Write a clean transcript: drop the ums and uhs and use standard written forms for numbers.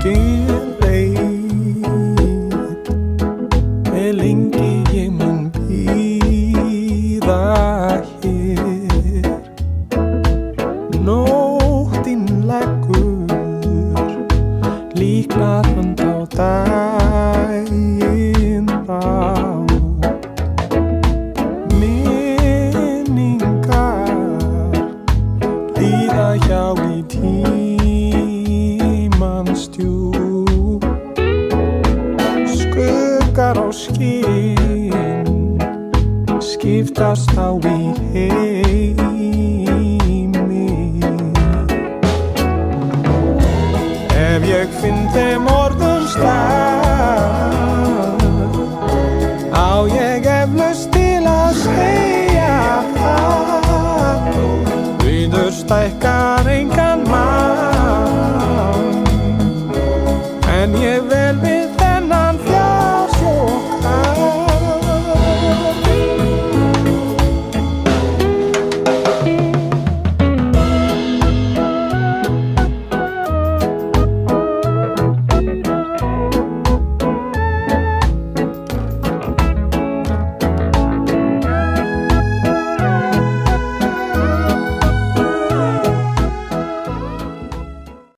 Enginn veit hve lengi ég mun bíða hér. Nóttin leggur líknar hönd á daginn brátt. Minningar líða hjá í tímans djúp. Skuggar og skinn skiptast á í heimi. Ef ég finn þeim orðum stað, á ég eflaust til að segja það. Auður stækkar engan mann, en ég vel við